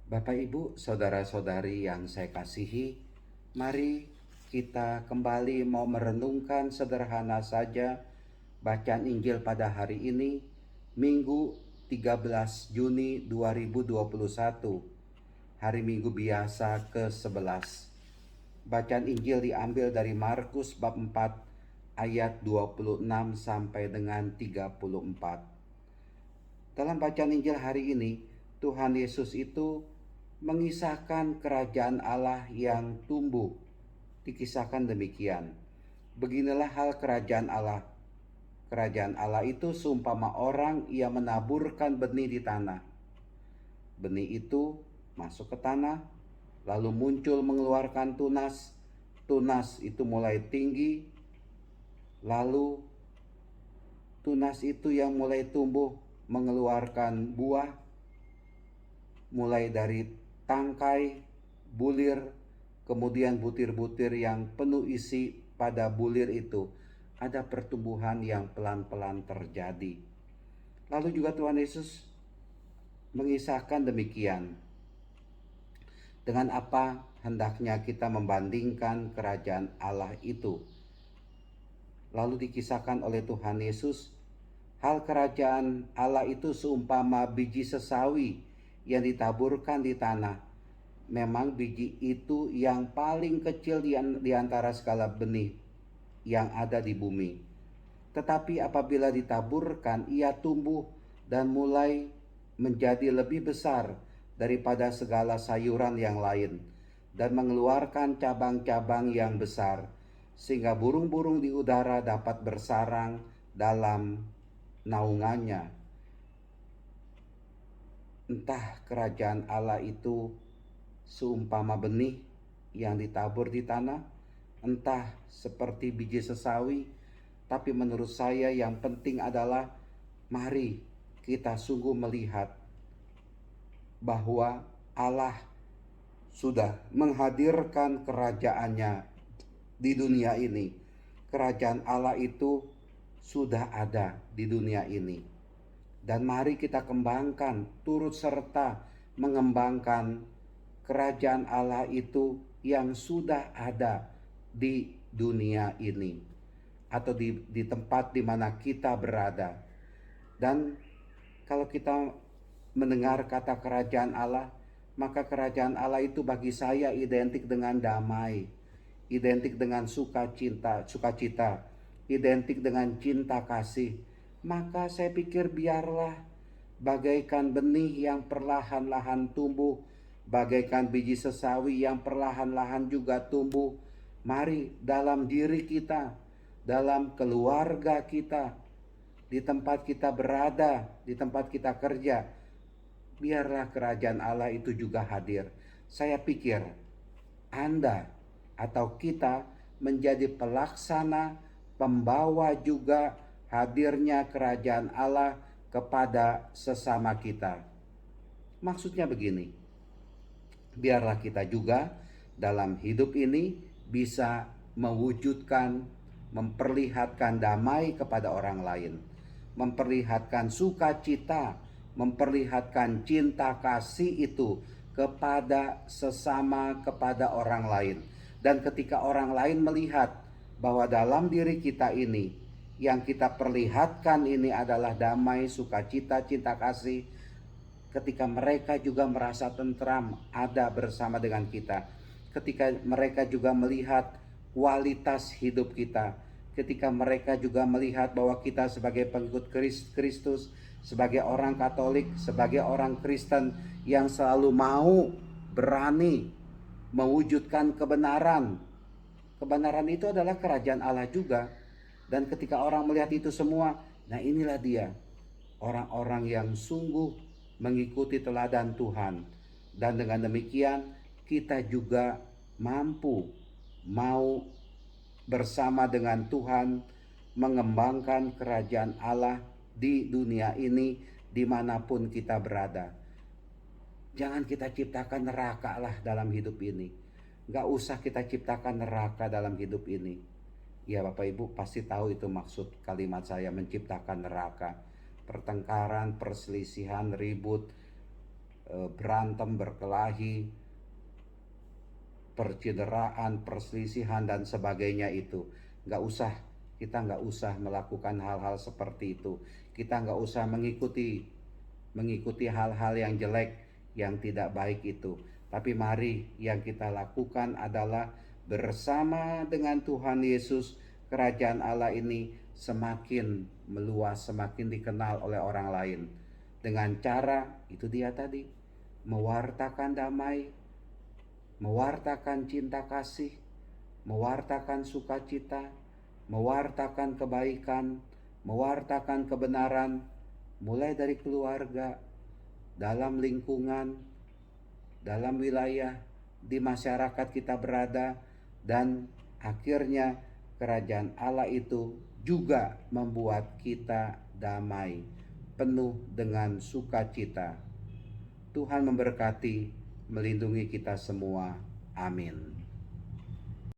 Bapak, Ibu, saudara-saudari yang saya kasihi, mari kita kembali mau merenungkan sederhana saja bacaan Injil pada hari ini, Minggu 13 Juni 2021, hari Minggu biasa ke-11. Bacaan Injil diambil dari Markus bab 4 ayat 26 sampai dengan 34. Dalam bacaan Injil hari ini, Tuhan Yesus itu mengisahkan kerajaan Allah yang tumbuh. Dikisahkan demikian. Beginilah hal kerajaan Allah. Kerajaan Allah itu seumpama orang yang menaburkan benih di tanah. Benih itu masuk ke tanah, lalu muncul mengeluarkan tunas. Tunas itu mulai tinggi, lalu tunas itu yang mulai tumbuh mengeluarkan buah, mulai dari tangkai, bulir, kemudian butir-butir yang penuh isi pada bulir itu. Ada pertumbuhan yang pelan-pelan terjadi. Lalu juga Tuhan Yesus mengisahkan demikian. Dengan apa hendaknya kita membandingkan kerajaan Allah itu? Lalu dikisahkan oleh Tuhan Yesus, hal kerajaan Allah itu seumpama biji sesawi yang ditaburkan di tanah. Memang biji itu yang paling kecil di antara segala benih yang ada di bumi. Tetapi apabila ditaburkan, ia tumbuh dan mulai menjadi lebih besar daripada segala sayuran yang lain, dan mengeluarkan cabang-cabang yang besar, sehingga burung-burung di udara dapat bersarang dalam naungannya. Entah kerajaan Allah itu seumpama benih yang ditabur di tanah, entah seperti biji sesawi, tapi menurut saya yang penting adalah mari kita sungguh melihat bahwa Allah sudah menghadirkan kerajaannya di dunia ini. Kerajaan Allah itu sudah ada di dunia ini. Dan mari kita kembangkan, turut serta mengembangkan kerajaan Allah itu yang sudah ada di dunia ini, atau di tempat di mana kita berada. Dan kalau kita mendengar kata kerajaan Allah, maka kerajaan Allah itu bagi saya identik dengan damai, identik dengan sukacita, identik dengan cinta kasih. Maka saya pikir biarlah bagaikan benih yang perlahan-lahan tumbuh, bagaikan biji sesawi yang perlahan-lahan juga tumbuh. Mari dalam diri kita, dalam keluarga kita, di tempat kita berada, di tempat kita kerja, biarlah kerajaan Allah itu juga hadir. Saya pikir Anda atau kita menjadi pelaksana, pembawa juga hadirnya kerajaan Allah kepada sesama kita. Maksudnya begini, biarlah kita juga dalam hidup ini bisa mewujudkan, memperlihatkan damai kepada orang lain, memperlihatkan sukacita, memperlihatkan cinta kasih itu kepada sesama, kepada orang lain. Dan ketika orang lain melihat bahwa dalam diri kita ini, yang kita perlihatkan ini adalah damai, sukacita, cinta kasih, ketika mereka juga merasa tentram ada bersama dengan kita, ketika mereka juga melihat kualitas hidup kita, ketika mereka juga melihat bahwa kita sebagai pengikut Kristus, sebagai orang Katolik, sebagai orang Kristen yang selalu mau berani mewujudkan kebenaran. Kebenaran itu adalah kerajaan Allah juga. Dan ketika orang melihat itu semua, nah inilah dia, orang-orang yang sungguh mengikuti teladan Tuhan. Dan dengan demikian kita juga mau bersama dengan Tuhan mengembangkan kerajaan Allah di dunia ini dimanapun kita berada. Jangan kita ciptakan neraka lah dalam hidup ini. Gak usah kita ciptakan neraka dalam hidup ini. Ya Bapak Ibu pasti tahu itu maksud kalimat saya, menciptakan neraka. Pertengkaran, perselisihan, ribut, berantem, berkelahi, percideraan, perselisihan dan sebagainya itu. Kita nggak usah melakukan hal-hal seperti itu. Kita nggak usah mengikuti hal-hal yang jelek, yang tidak baik itu. Tapi mari yang kita lakukan adalah bersama dengan Tuhan Yesus, kerajaan Allah ini semakin meluas, semakin dikenal oleh orang lain. Dengan cara, itu dia tadi, mewartakan damai, mewartakan cinta kasih, mewartakan sukacita, mewartakan kebaikan, mewartakan kebenaran, mulai dari keluarga, dalam lingkungan, dalam wilayah, di masyarakat kita berada, dan akhirnya kerajaan Allah itu juga membuat kita damai, penuh dengan sukacita. Tuhan memberkati, melindungi kita semua. Amin.